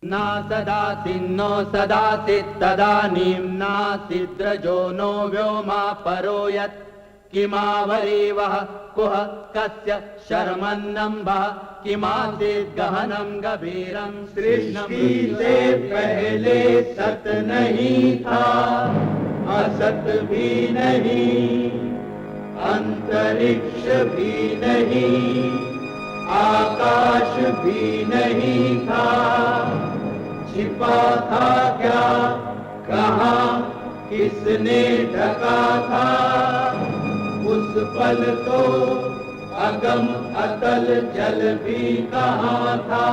ना सदासि नो सदासि तदानीं नासिद्रजो नो व्योमा परो यत् किमावरीवः कुह कस्य शर्मन्नम्भः किमासीत् गहनं गभीरं सृष्टि से पहले सत नहीं था, असत भी नहीं, अंतरिक्ष भी नहीं, आकाश भी नहीं था, छिपा था क्या, कहाँ, किसने ढका था, उस पल तो अगम अतल जल भी कहाँ था।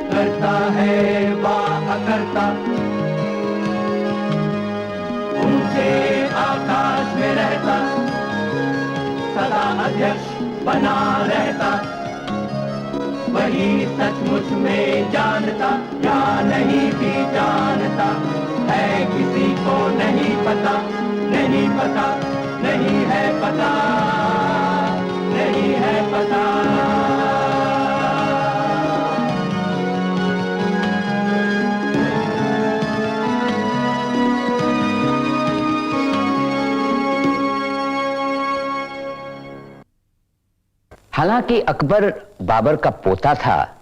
करता है वाह करता, ऊंचे आकाश में रहता, सदा अध्यक्ष बना रहता, वही सचमुच में जानता या नहीं भी जानता है, किसी को नहीं पता, नहीं पता, नहीं है पता, नहीं है पता। हालांकि अकबर बाबर का पोता था,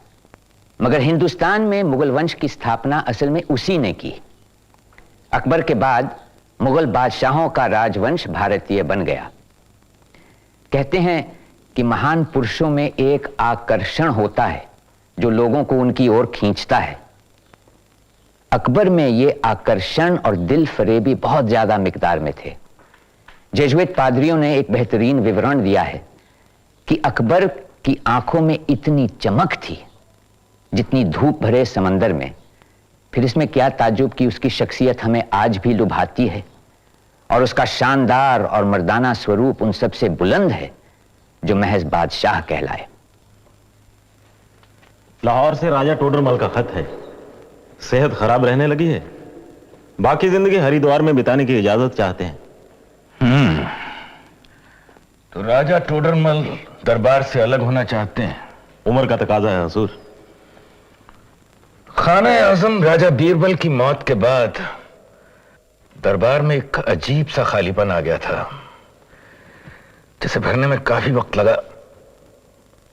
मगर हिंदुस्तान में मुगल वंश की स्थापना असल में उसी ने की। अकबर के बाद मुगल बादशाहों का राजवंश भारतीय बन गया। कहते हैं कि महान पुरुषों में एक आकर्षण होता है जो लोगों को उनकी ओर खींचता है। अकबर में ये आकर्षण और दिल फरेबी बहुत ज्यादा मिकदार में थे। जेजुइट पादरियों ने एक बेहतरीन विवरण दिया है कि अकबर की आंखों में इतनी चमक थी जितनी धूप भरे समंदर में। फिर इसमें क्या ताज्जुब कि उसकी शख्सियत हमें आज भी लुभाती है और उसका शानदार और मर्दाना स्वरूप उन सबसे बुलंद है जो महज बादशाह कहलाए। लाहौर से राजा टोडरमल का खत है। सेहत खराब रहने लगी है, बाकी जिंदगी हरिद्वार में बिताने की इजाजत चाहते हैं। तो राजा टोडरमल दरबार से अलग होना चाहते हैं। उम्र का तकाजा है हजूर। खाना आजम राजा बीरबल की मौत के बाद दरबार में एक अजीब सा खालीपन आ गया था, जिसे भरने में काफी वक्त लगा।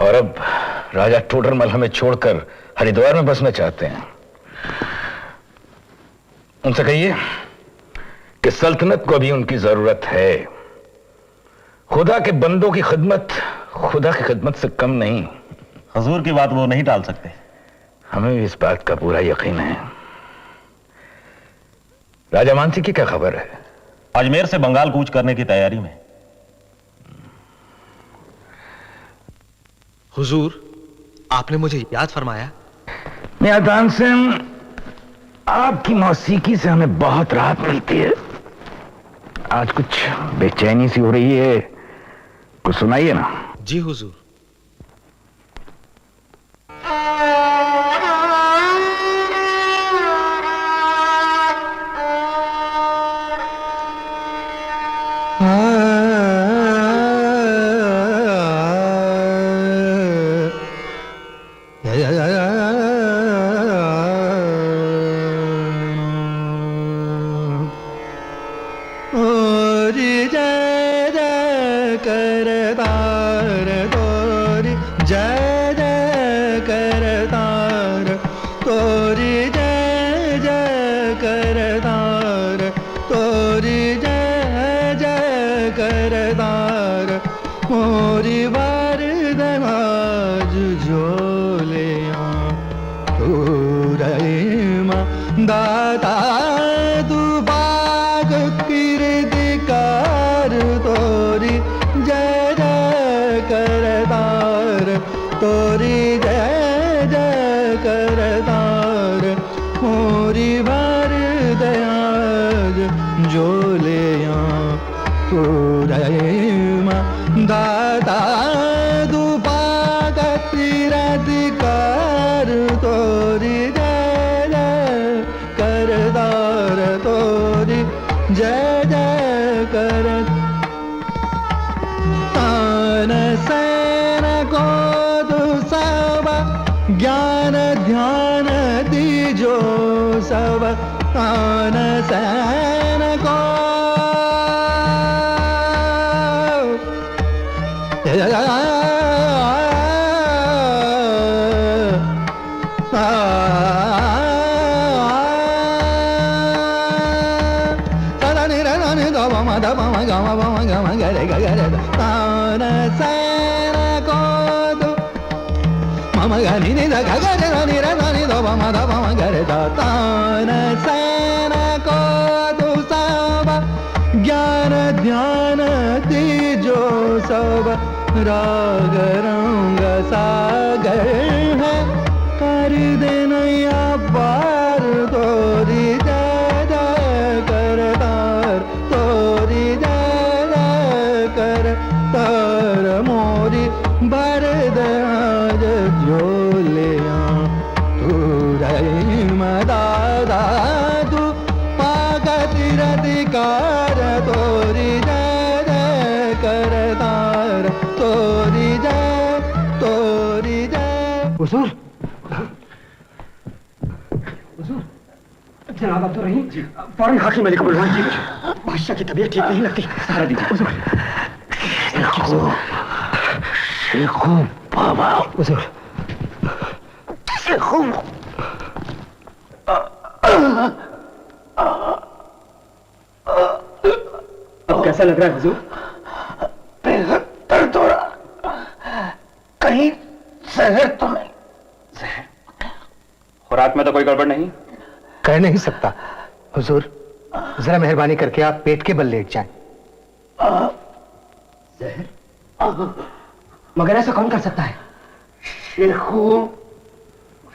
और अब राजा टोडरमल हमें छोड़कर हरिद्वार में बसना चाहते हैं। उनसे कहिए कि सल्तनत को भी उनकी जरूरत है। खुदा के बंदों की खिदमत खुदा की खिदमत से कम नहीं। हजूर की बात वो नहीं टाल सकते। हमें भी इस बात का पूरा यकीन है। राजा मानसिंह की क्या खबर है? अजमेर से बंगाल कूच करने की तैयारी में। हुजूर, आपने मुझे याद फरमाया। नियादान सिंह, आपकी मौसीकी से हमें बहुत राहत मिलती है। आज कुछ बेचैनी सी हो रही है, कुछ सुनाइए ना। जी हुजूर। दा दाता तू बाग कीर्तिकार तोरी जय जय करतार तोरी जय जय करतार मोरी भर दयाज जो ले तू दाता तू बाग कीर्तिकार तोरी जय जय करतार तोरी जय जय कर तान सैन को तू सब ज्ञान ध्यान दीजो सब तान सैन को तान सैन को तू मम गनि नि ग ग नि र नि द म द म ग रे द तान सैन को तू सब ज्ञान ध्यान दीजो सब राग रंग सागर है कर दे नैया पार तोरी जय जय करतार तोरी जय जय कर तार मोरी भर दयाज जो ले तू रही दादा तू पागति रधिकार तोरी जय जय करतार तोरी जय हुजूर जनाब आप तो रही फौरन हाकिम अली को बुलवाइए बादशाह की तबीयत ठीक नहीं लगती सहारा दीजिए हुजूर शेखू बाबा हुजूर शेखू अब कैसा लग रहा है हुजूर बेहद दर्द हो रहा कहीं जहर तो नहीं खुराक में तो कोई गड़बड़ नहीं कह नहीं सकता हुजूर जरा मेहरबानी करके आप पेट के बल लेट जाएं। मगर ऐसा कौन कर सकता है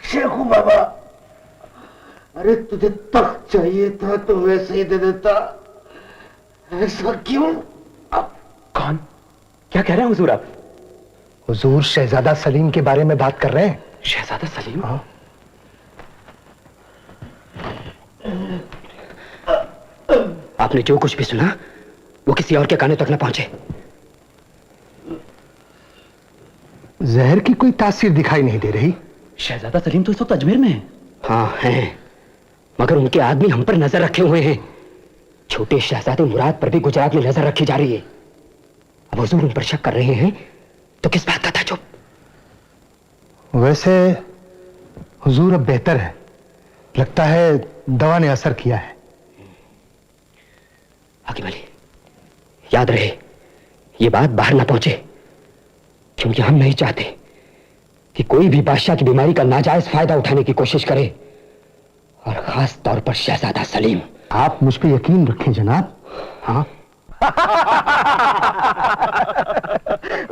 शेखू बाबा अरे तुझे तख्त चाहिए था तो वैसे ही दे देता ऐसा क्यों कौन क्या कह रहे हैं हुजूर आप हुजूर शहजादा सलीम के बारे में बात कर रहे हैं। शहजादा सलीम हाँ। आपने जो कुछ भी सुना वो किसी और के कानों तक न पहुंचे। जहर की कोई तासीर दिखाई नहीं दे रही। शहजादा सलीम तो इस वक्त अजमेर में है। हाँ हैं, मगर उनके आदमी हम पर नजर रखे हुए हैं। छोटे शहजादे मुराद पर भी गुजरात में नजर रखी जा रही है। अब हुजूर उन पर शक कर रहे हैं तो किस बात का ताज्जुब? वैसे हुजूर अब बेहतर है, लगता है दवा ने असर किया है। हाकिम अली, याद रहे ये बात बाहर ना पहुंचे, क्योंकि हम नहीं चाहते कि कोई भी बादशाह की बीमारी का नाजायज फायदा उठाने की कोशिश करे, और खास तौर पर शहजादा सलीम। आप मुझ पे यकीन रखें जनाब। हाँ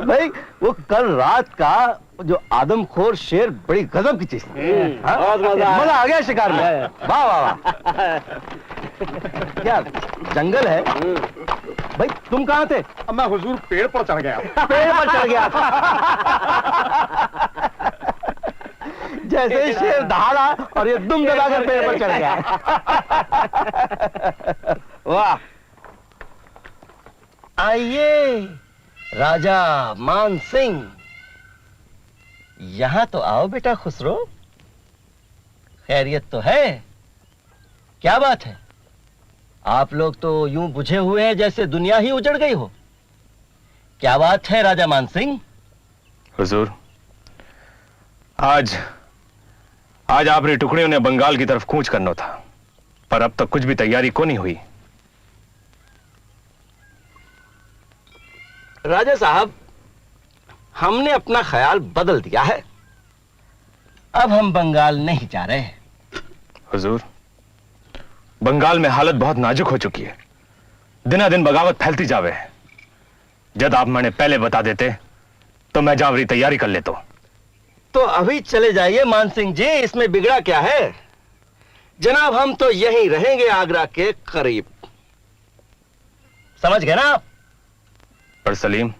भाई वो कल रात का जो आदमखोर शेर बड़ी गजब की चीज थी। बहुत मजा आ गया शिकार में। वाह वाह वाह। क्या जंगल है भाई? तुम कहाँ थे? मैं हुजूर पेड़ पर चढ़ गया। पेड़ पर चढ़ गया। जैसे ही शेर दहाड़ा और ये दुम दबाकर पेड़ पर चढ़ गया। वाह। आइए राजा मान सिंह, यहां तो आओ बेटा खुसरो। खैरियत तो है? क्या बात है, आप लोग तो यूं बुझे हुए हैं जैसे दुनिया ही उजड़ गई हो। क्या बात है राजा मान सिंह? हुजूर, आज आपकी टुकड़ियों ने बंगाल की तरफ कूच करना था, पर अब तक कुछ भी तैयारी को नहीं हुई। राजा साहब, हमने अपना ख्याल बदल दिया है। अब हम बंगाल नहीं जा रहे। हुजूर, बंगाल में हालत बहुत नाजुक हो चुकी है। दिना दिन बगावत फैलती जावे है। जब आप मैंने पहले बता देते तो मैं जावरी तैयारी कर लेता। तो अभी चले जाइए मान सिंह जी, इसमें बिगड़ा क्या है? जनाब हम तो यहीं रहेंगे आगरा के करीब, समझ गए ना आप? पर सलीम,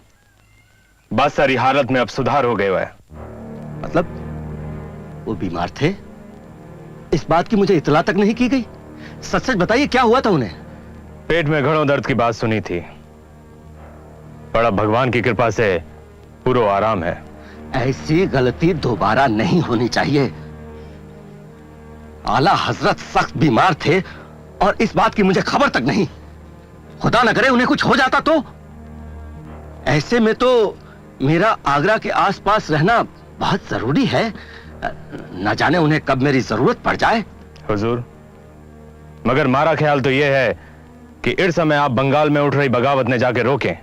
बात सारी हालत में अब सुधार हो गया है। मतलब वो बीमार थे, इस बात की मुझे इतला तक नहीं की गई। सच सच बताइए क्या हुआ था उन्हें? पेट में घणों दर्द की बात सुनी थी, पर अब भगवान की कृपा से पूरा आराम है। ऐसी गलती दोबारा नहीं होनी चाहिए। आला हजरत सख्त बीमार थे और इस बात की मुझे खबर तक नहीं। खुदा न करे उन्हें कुछ हो जाता तो। ऐसे में तो मेरा आगरा के आसपास रहना बहुत जरूरी है। न जाने उन्हें कब मेरी जरूरत पड़ जाए। हुजूर, मगर मारा ख्याल तो यह है कि इस समय आप बंगाल में उठ रही बगावत ने जाके रोकें।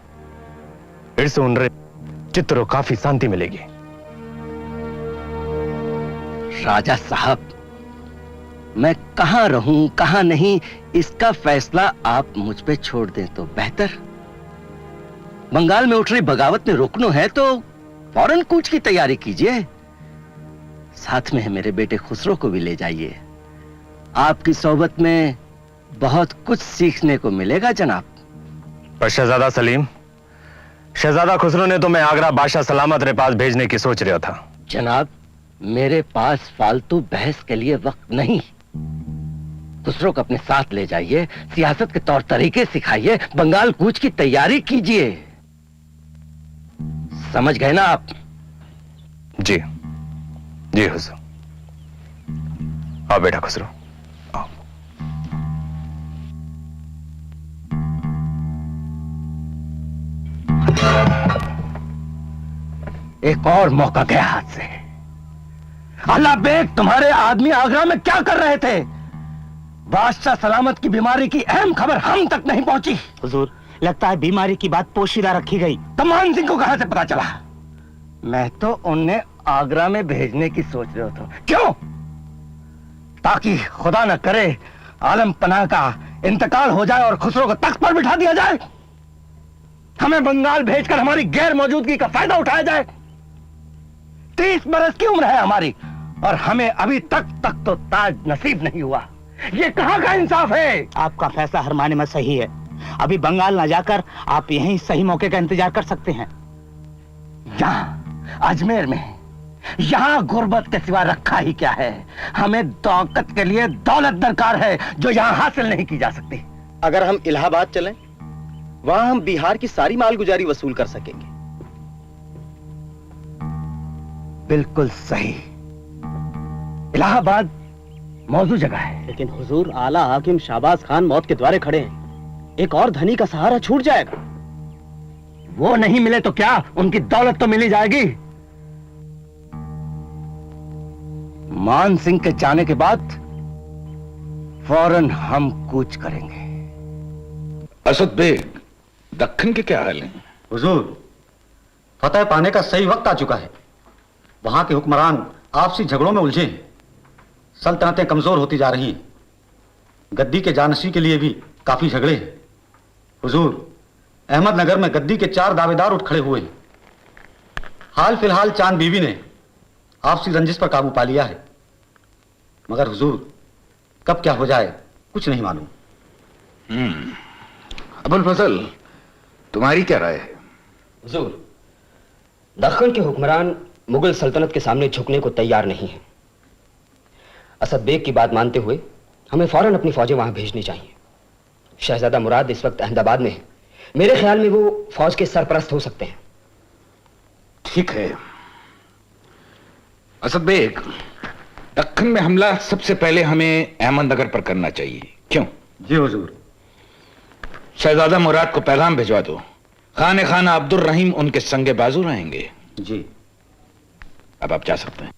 इससे उन चित्त को काफी शांति मिलेगी। राजा साहब, मैं कहां रहूं कहां नहीं, इसका फैसला आप मुझ पे छोड़ दें तो बेहतर। बंगाल में उठ रही बगावत ने रोकना है तो फौरन कूच की तैयारी कीजिए। साथ में मेरे बेटे खुसरो को भी ले जाइए। आपकी सोबत में बहुत कुछ सीखने को मिलेगा जनाब। पर शहजादा सलीम, शहजादा खुसरो ने तो मैं आगरा बादशाह सलामत रे पास भेजने की सोच रहा था। जनाब, मेरे पास फालतू बहस के लिए वक्त नहीं। खुसरो को अपने साथ ले जाइए, सियासत के तौर तरीके सिखाइए, बंगाल कूच की तैयारी कीजिए। समझ गए ना आप? जी जी हुजूर। आओ बेटा खुसरो, आओ। एक और मौका गया हाथ से। अल्लाह बेग, तुम्हारे आदमी आगरा में क्या कर रहे थे? बादशाह सलामत की बीमारी की अहम खबर हम तक नहीं पहुंची। हुजूर, लगता है बीमारी की बात पोशीदा रखी गई। तमान सिंह को कहां से पता चला? मैं तो उन्हें आगरा में भेजने की सोच रहा था। क्यों? ताकि खुदा न करे आलम पनाह का इंतकाल हो जाए और खुसरो को तख्त पर बिठा दिया जाए। हमें बंगाल भेजकर हमारी गैर मौजूदगी का फायदा उठाया जाए। 30 बरस की उम्र है हमारी और हमें अभी तक तो ताज नसीब नहीं हुआ। ये कहां का इंसाफ है? आपका फैसला हर माने में सही है। अभी बंगाल ना जाकर आप यहीं सही मौके का इंतजार कर सकते हैं। यहां अजमेर में, यहां गुर्बत के सिवा रखा ही क्या है? हमें दौलत के लिए दौलत दरकार है जो यहां हासिल नहीं की जा सकती। अगर हम इलाहाबाद चलें, वहां हम बिहार की सारी मालगुजारी वसूल कर सकेंगे। बिल्कुल सही। इलाहाबाद मौजूद जगह है। लेकिन हुजूर, आला हाकिम शाहबाज खान मौत के द्वारे खड़े हैं। एक और धनी का सहारा छूट जाएगा। वो नहीं मिले तो क्या, उनकी दौलत तो मिली जाएगी। मान सिंह के जाने के बाद फौरन हम कूच करेंगे। असद बेग, दक्कन के क्या हाल हैं? हुजूर, फतह पाने का सही वक्त आ चुका है। वहां के हुक्मरान आपसी झगड़ों में उलझे हैं। सल्तनतें कमजोर होती जा रही हैं। गद्दी के जानशी के लिए भी काफी झगड़े हैं। हुजूर, अहमदनगर में गद्दी के 4 दावेदार उठ खड़े हुए हैं। हाल फिलहाल चांद बीवी ने आपसी रंजिश पर काबू पा लिया है, मगर हुजूर कब क्या हो जाए कुछ नहीं मालूम। अबुल फजल, तुम्हारी क्या राय है? हुजूर, दक्कन के हुक्मरान मुगल सल्तनत के सामने झुकने को तैयार नहीं है। असद बेग की बात मानते हुए हमें फौरन अपनी फौजें वहां भेजनी चाहिए। शहजादा मुराद इस वक्त अहमदाबाद में है। मेरे ख्याल में वो फौज के सरपरस्त हो सकते हैं। ठीक है असद बेग, दक्कन में हमला सबसे पहले हमें अहमदनगर पर करना चाहिए। क्यों? जी हुजूर। शहजादा मुराद को पैगाम भिजवा दो। खाने खाना अब्दुल रहीम उनके संगे बाजू रहेंगे। जी। अब आप जा सकते हैं।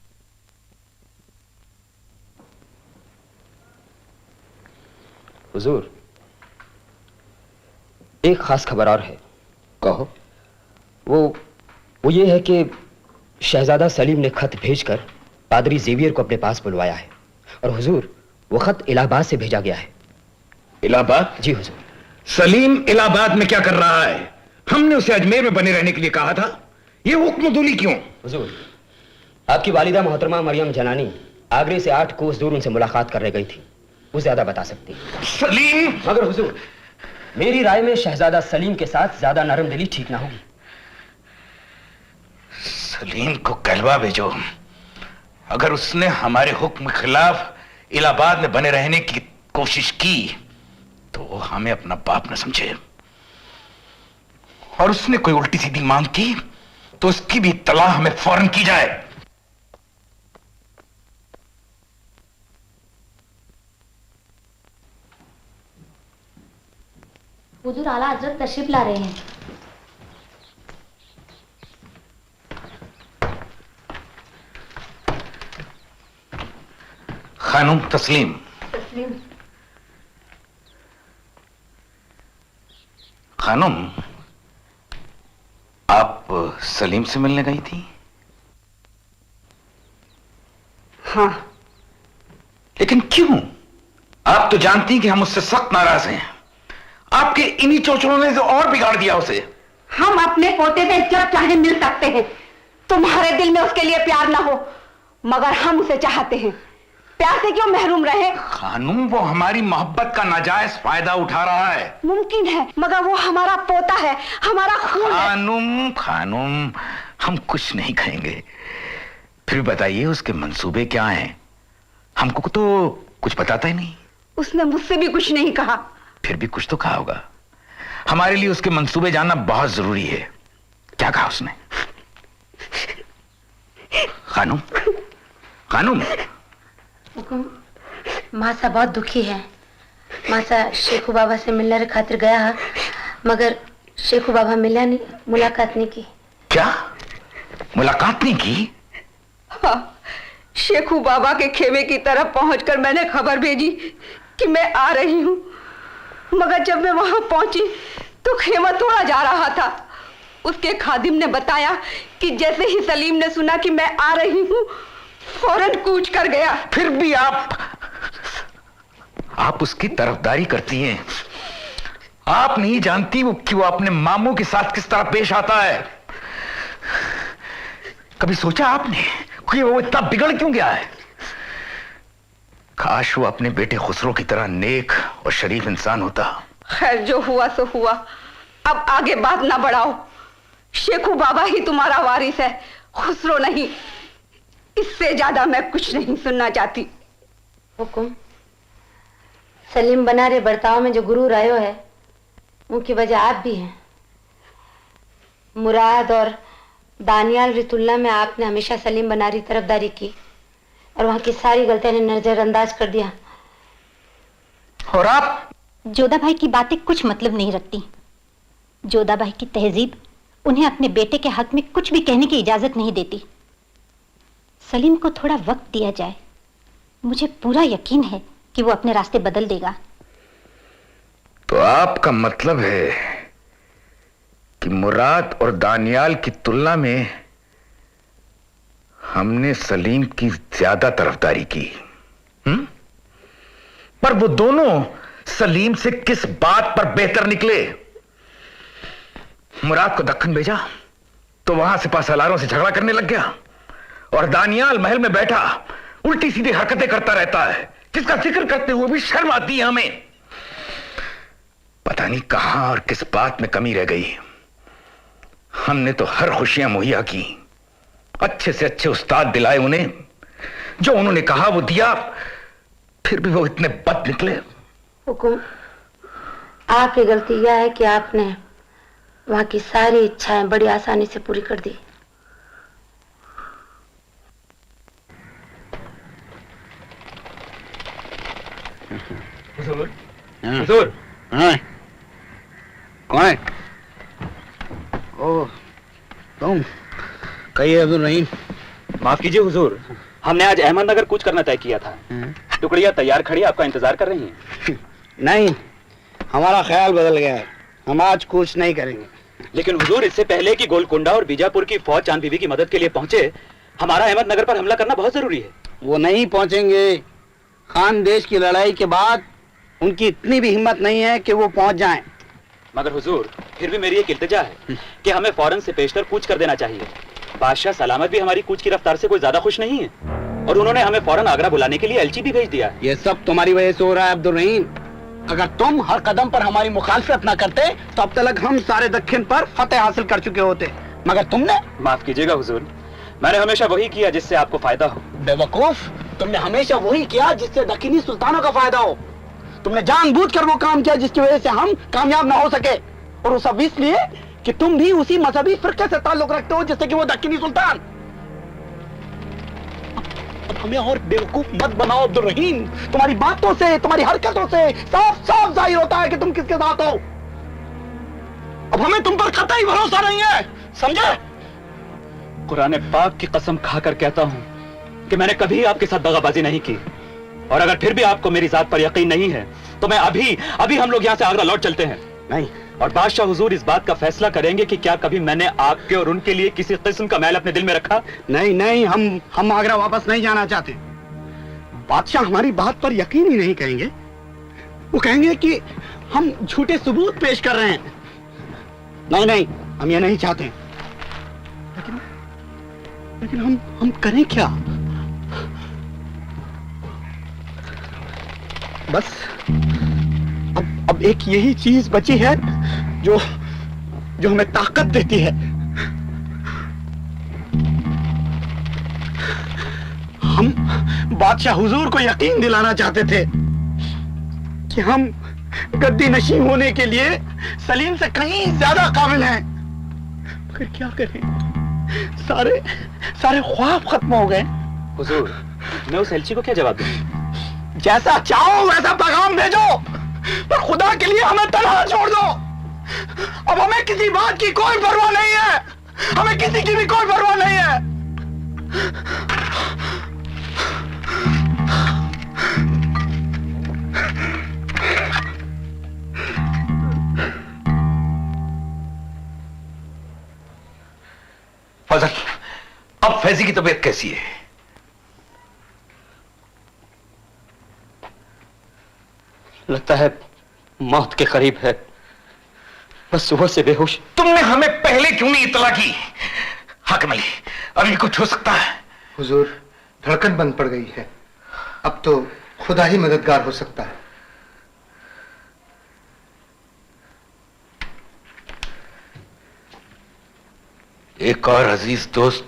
हुजूर, एक खास खबर और है। कहो। वो ये है कि शहजादा सलीम ने खत भेजकर पादरी जेवियर को अपने पास बुलवाया है और हुजूर, वो खत इलाहाबाद से भेजा गया है। इलाहाबाद? जी हुजूर। सलीम इलाहाबाद में क्या कर रहा है? हमने उसे अजमेर में बने रहने के लिए कहा था। ये हुक्म दूली क्यों? हुजूर, आपकी वालिदा मोहतरमा मरियम जनानी आगरे से 8 कोस दूर उनसे मुलाकात करने गई थी। वो ज्यादा बता सकती है। सलीम! मगर हुजूर, मेरी राय में शहजादा सलीम के साथ ज्यादा नरम दिली ठीक ना होगी। सलीम को कहलवा भेजो। अगर उसने हमारे हुक्म के खिलाफ इलाहाबाद में बने रहने की कोशिश की तो वो हमें अपना बाप न समझे, और उसने कोई उल्टी सीधी मांग की तो उसकी भी इत्तला हमें फौरन की जाए। हुजूर, आला हजरत तशरीफ ला रहे हैं। खानुम तस्लीम। तस्लीम। खानुम, आप सलीम से मिलने गई थी? हाँ। लेकिन क्यों? आप तो जानती हैं कि हम उससे सख्त नाराज हैं। आपके इन्हीं चोचलों ने तो और बिगाड़ दिया उसे। हम अपने पोते से जब चाहे मिल सकते हैं। तुम्हारे दिल में उसके लिए प्यार ना हो, मगर हम उसे चाहते हैं। प्यार से क्यों महरूम रहे? खानुम, वो हमारी मोहब्बत का नाजायज फायदा उठा रहा है। मुमकिन है, मगर वो हमारा पोता है, हमारा खून है। खानुम, खानुम, हम कुछ नहीं कहेंगे। फिर बताइए उसके मंसूबे क्या हैं? हमको तो कुछ बताता ही नहीं। उसने मुझसे भी कुछ नहीं कहा। फिर भी कुछ तो कहा होगा। हमारे लिए उसके मंसूबे जानना बहुत जरूरी है। क्या कहा उसने? खानुम, खानुम। मासा बहुत दुखी है। मासा शेखू बाबा से मिलने के खातिर गया है, मगर शेखू बाबा मिला नहीं, मुलाकात नहीं की। क्या? मुलाकात नहीं की? हाँ, शेखू बाबा के खेमे की तरफ पहुंचकर मैंने खबर भेजी कि मैं आ रही हूँ, मगर जब मैं वहां पहुंची तो खेमा तोड़ा जा रहा था। उसके खादिम ने बताया कि जैसे ही सलीम ने सुना कि मैं आ रही हूँ, फौरन कूच कर गया। फिर भी आप उसकी तरफदारी करती हैं। आप नहीं जानती वो क्यों अपने मामू के साथ किस तरह पेश आता है। कभी सोचा आपने कि वो इतना बिगड़ क्यों गया है? काश वो अपने बेटे खुसरो की तरह नेक और शरीफ इंसान होता। खैर, जो हुआ सो हुआ। अब आगे बात ना बढ़ाओ। शेखू बाबा ही तुम्हारा वारिस है, खुसरो नहीं। इससे ज्यादा मैं कुछ नहीं सुनना चाहती। हुकुम, सलीम बनारे बर्ताव में जो गुरूर आयो है, उनकी वजह आप भी हैं। मुराद और दानियाल रितुल्ला में आपने हमेशा सलीम बनारी तरफदारी की और वहां की सारी गलतियां ने नजरअंदाज कर दिया। और आप? जोधा भाई की बातें कुछ मतलब नहीं रखती। जोधा भाई की तहजीब उन्हें अपने बेटे के हक में कुछ भी कहने की इजाजत नहीं देती। सलीम को थोड़ा वक्त दिया जाए, मुझे पूरा यकीन है कि वो अपने रास्ते बदल देगा। तो आपका मतलब है कि मुराद और दानियाल की तुलना में हमने सलीम की ज्यादा तरफदारी की। पर वो दोनों सलीम से किस बात पर बेहतर निकले? मुराद को दक्कन भेजा तो वहां सिपा सलारों से झगड़ा करने लग गया, और दानियाल महल में बैठा उल्टी सीधी हरकतें करता रहता है, जिसका जिक्र करते हुए भी शर्म आती है हमें। पता नहीं कहां और किस बात में कमी रह गई। हमने तो हर खुशियां मुहैया की, अच्छे से अच्छे उस्ताद दिलाए उन्हें, जो उन्होंने कहा वो दिया, फिर भी वो इतने बद निकले। हुकुम, आपकी गलती यह है कि आपने वहां की सारी इच्छाएं बड़ी आसानी से पूरी कर दी। हुजूर, हुजूर, हाँ, कौन है? ओह, तुम? कहिए अब्दुल रहीम। माफ कीजिए हुजूर, हमने आज अहमदनगर कूच करना तय किया था। टुकड़ियां तैयार खड़ी आपका इंतजार कर रही हैं। नहीं, हमारा ख्याल बदल गया है। हम आज कूच नहीं करेंगे। लेकिन हुजूर, इससे पहले कि गोलकुंडा और बीजापुर की फौज चांद बीबी की मदद के लिए पहुंचे, हमारा अहमदनगर पर हमला करना बहुत जरूरी है। वो नहीं पहुंचेंगे। खान देश की लड़ाई के बाद उनकी इतनी भी हिम्मत नहीं है कि वो पहुंच जाएं। मगर हुजूर, फिर भी मेरी एक इल्तिजा है कि हमें फौरन से पेशतर कूच कर देना चाहिए। बादशाह सलामत भी हमारी कूच की रफ्तार से कोई ज्यादा खुश नहीं है, और उन्होंने हमें फौरन आगरा बुलाने के लिए एलची भी भेज दिया। ये सब तुम्हारी वजह से हो रहा है अब्दुल रहीम। अगर तुम हर कदम पर हमारी मुखालफत न करते तो अब तक हम सारे दक्षिण पर फतेह हासिल कर चुके होते, मगर तुमने। माफ कीजिएगा हुजूर, मैंने हमेशा वही किया जिससे आपको फायदा हो। बेवकूफ, तुमने हमेशा वही किया जिससे दक्षिणी सुल्तानों का फायदा हो। तुमने जानबूझकर वो काम किया जिसकी वजह से हम कामयाब ना हो सके, और वो सब इसलिए कि तुम भी उसी मजहबी फिरके से ताल्लुक रखते हो जिससे कि वो दक्षिणी सुल्तान। अब हमें और बेवकूफ मत बनाओ अब्दुल रहीम। तुम्हारी बातों से, तुम्हारी हरकतों से साफ साफ जाहिर होता है कि तुम किसके साथ हो। अब हमें तुम पर कतई भरोसा नहीं है, समझे? कुरान पाक की कसम खाकर कहता हूं कि मैंने कभी आपके साथ दगाबाजी नहीं की, और अगर फिर भी आपको मेरी जात पर यकीन नहीं है तो मैं अभी हम लोग यहाँ से आगरा लौट चलते हैं। नहीं, और बादशाह हुजूर इस बात का फैसला करेंगे कि क्या कभी मैंने आपके और उनके लिए किसी किस्म का मैल अपने दिल में रखा। नहीं नहीं, हम आगरा वापस नहीं जाना चाहते। बादशाह हमारी बात पर यकीन ही नहीं करेंगे। वो कहेंगे कि हम झूठे सबूत पेश कर रहे हैं। नहीं नहीं, हम ये नहीं चाहते। लेकिन हम करें क्या? बस अब एक यही चीज बची है जो हमें ताकत देती है। हम बादशाह हुजूर को यकीन दिलाना चाहते थे कि हम गद्दी नशी होने के लिए सलीम से कहीं ज्यादा काबिल हैं, मगर क्या करें, सारे ख्वाब खत्म हो गए। हुजूर, मैं उस एलची को क्या जवाब दूं? जैसा चाहो वैसा पैगाम भेजो, पर खुदा के लिए हमें तन्हा छोड़ दो। अब हमें किसी बात की कोई परवाह नहीं है, हमें किसी की भी कोई परवाह नहीं है। फजल, अब फैजी की तबीयत कैसी है? लगता है मौत के करीब है, बस सुबह से बेहोश। तुमने हमें पहले क्यों नहीं इतला की? हाकिम अली, अभी कुछ हो सकता है। हुजूर, धड़कन बंद पड़ गई है, अब तो खुदा ही मददगार हो सकता है। एक और अजीज दोस्त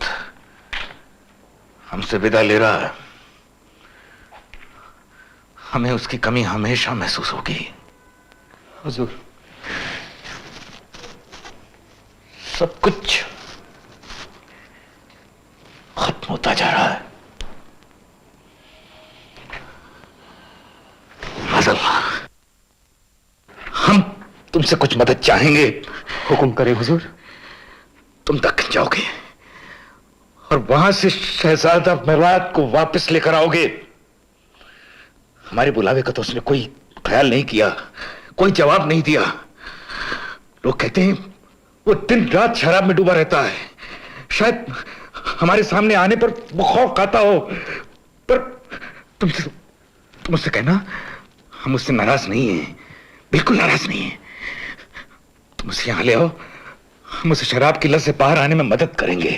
हमसे विदा ले रहा है। हमें उसकी कमी हमेशा महसूस होगी। हुजूर, सब कुछ खत्म होता जा रहा है। फजल, हम तुमसे कुछ मदद चाहेंगे। हुक्म करें हुजूर। तुम दक्कन जाओगे और वहां से शहजादा मेवात को वापस लेकर आओगे। हमारे बुलावे का तो उसने कोई ख्याल नहीं किया, कोई जवाब नहीं दिया। लोग कहते हैं वो दिन रात शराब में डूबा रहता है। शायद हमारे सामने आने पर वो खौफ खाता हो, पर तुम उससे कहना हम उससे नाराज नहीं हैं, बिल्कुल नाराज नहीं हैं। तुम उसे यहां ले आओ, हम उसे शराब की लत से बाहर आने में मदद करेंगे।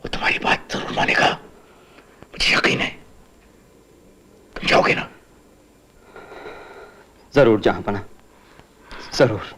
वो तुम्हारी बात जरूर मानेगा, मुझे यकीन है। तुम जाओगे ना? जरूर जहांपना, जरूर।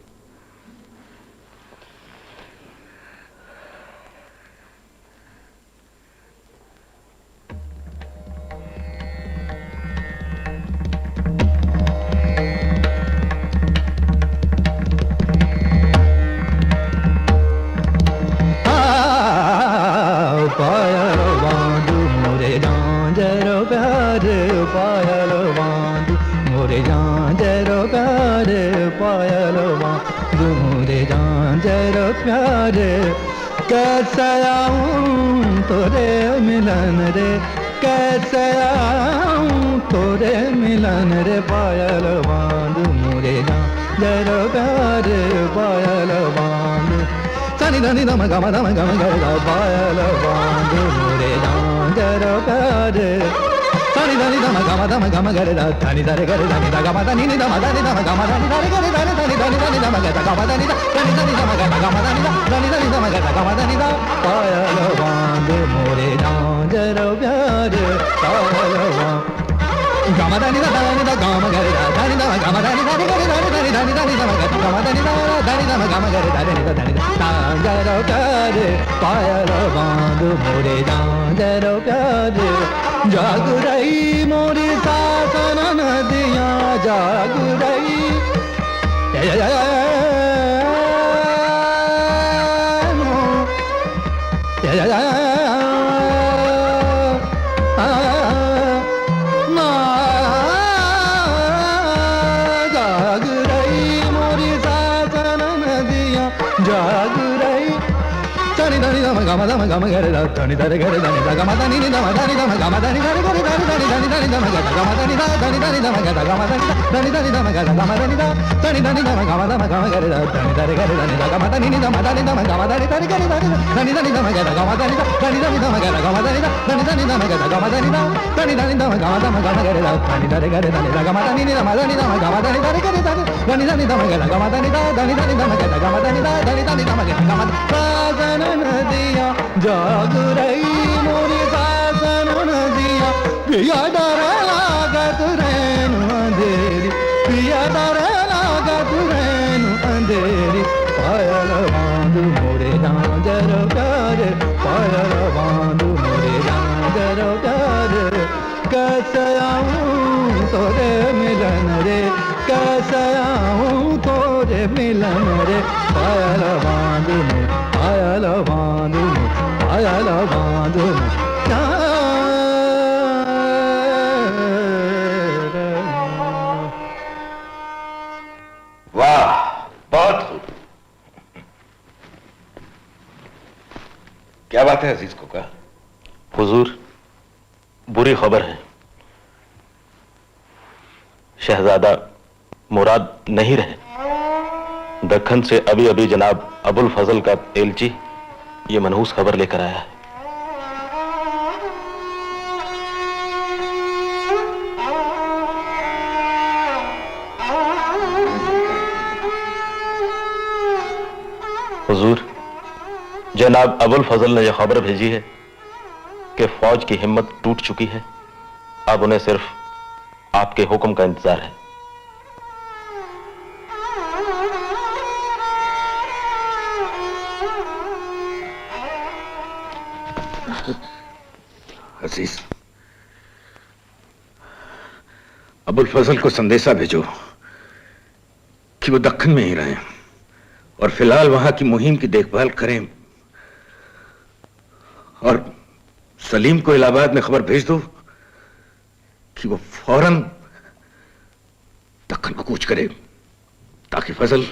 कैसे आऊं तोरे मिलन रे, कैसे आऊं तोरे मिलन रे, पायल बांध मोरे जरो प्यार, पायल बांध सनी धनी धम गम धम गम गर पायल बांध मोरे जरो प्यार, सनी धनी धनी धम गम गरे दा धनी धरे गरे धनी दा गम धनी नि धम धनी धम गम धनी धरे गरे धनी धनी धनी धनी धम गरे गम धनी दा धनी धनी धम गरे गम धनी दा धनी धनी धम गरे गम धनी दा पायल बांध मोरे झांझर प्यार पायल गम धनी दा गम गरे दा धनी दा गम धनी धनी गरे धनी धनी धनी धनी धम गरे गम धनी दा धनी धम गम गरे धनी दा धनी झांझर प्यार पायल बांध मोरे झांझर प्यार जाग रही मोरी सासन नदियाँ जाग रही जाग रही मोरी सासन नदियाँ जाग रही धनी धनी धम गम गरे दा धनी धरे गरे धनी दा गम धनी नि धम धनी धम गम धनी धरे गरे धनी धनी धनी धनी धम गरे गम धनी दा धनी धनी धम गरे गम धनी दा धनी धनी धम गरे गम धनी दा धनी धनी धम गम गरे दा धनी धरे गरे धनी दा गम धनी नि धम धनी धम गम धनी धरे गरे धनी धनी धम गरे गम धनी दा धनी धनी धम गरे गम धनी दा धनी धनी धम गरे गम धनी दा धनी धनी धम गरे दा धनी धरे गरे धनी दा गम धनी नि धम धनी धम गम धनी धरे गरे धनी धनी धम गरे गम धनी दा धनी धनी धम गरे गम धनी दा धनी धनी धम गरे गम साजन नदियाँ जाग रही मोरी सासन नदियाँ पिया डर लागत रैन अंधेरी पिया डर लागत रैन अंधेरी पायल बांध मोरे झांझर प्यार पायल बांध मोरे झांझर प्यार कैसे आऊं तोरे मिलन रे कैसे आऊं तोरे मिलन रे पायल बांध पायल बांध पायल बांध वाह, बहुत खूब। क्या बात है अजीज को का? हुजूर, बुरी खबर है। शहजादा मुराद नहीं रहे। दक्खन से अभी अभी जनाब अबुल फजल का एलची ये मनहूस खबर लेकर आया है। हुजूर, जनाब अबुल फजल ने यह खबर भेजी है कि फौज की हिम्मत टूट चुकी है। अब उन्हें सिर्फ आपके हुक्म का इंतजार है। अजीज, अबुल फजल को संदेशा भेजो कि वो दक्खन में ही रहें और फिलहाल वहां की मुहिम की देखभाल करें, और सलीम को इलाहाबाद में खबर भेज दो कि वो फौरन दक्खन को कूच करे ताकि फजल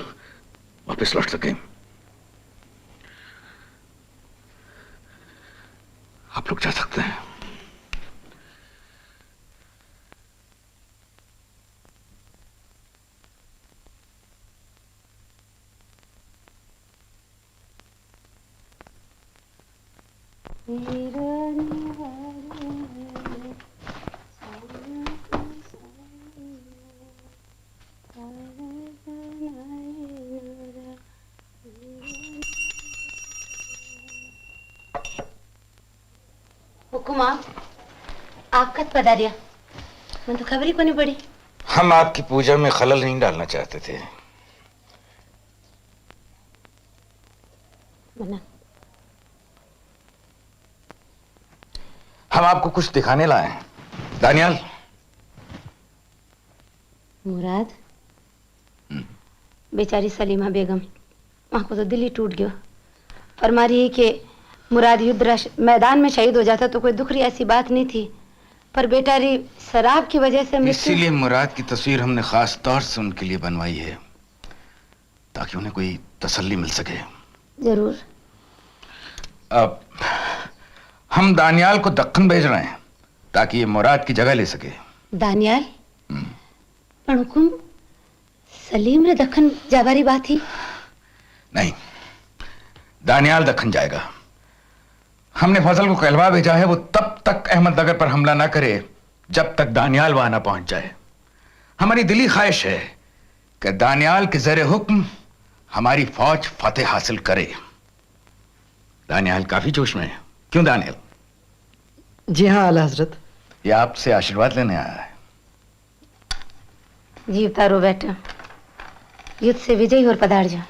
वापस लौट सकें। आप लोग जा सकते हैं। हुकुमा, आप कब पधारिया? मैं तो खबर ही को नहीं पड़ी। हम आपकी पूजा में खलल नहीं डालना चाहते थे। मना। हम आपको कुछ दिखाने लाए हैं। दानियाल। मुराद, बेचारी सलीमा बेगम, वहां को तो दिल ही टूट गयो। फरमा रही है कि मुराद युद्ध मैदान में शहीद हो जाता तो कोई दुख रही ऐसी बात नहीं थी, पर बेचारी शराब की वजह से इसीलिए मुराद की तस्वीर हमने खास तौर से उनके लिए बनवाई है ताकि उन्हें कोई तसल्ली मिल सके। जरूर। अब हम दानियाल को दक्खन भेज रहे हैं ताकि ये मुराद की जगह ले सके। दानियाल? पर हुकुम, सलीम रे दक्खन जाबारी बात ही नहीं, दानियाल दक्खन जाएगा। हमने फजल को कहलवा भेजा है वो तब तक अहमदनगर पर हमला ना करे जब तक दानियाल वहां ना पहुंच जाए। हमारी दिली ख्वाहिश है कि दानियाल के ज़ेरे हुक्म हमारी फौज फतेह हासिल करे। दानियाल काफी जोश में है। क्यों दानियाल? जी हाँ आला हजरत। ये आपसे आशीर्वाद लेने आया है। जी उतारो बेटा, युद्ध से विजयी और पधार जाओ।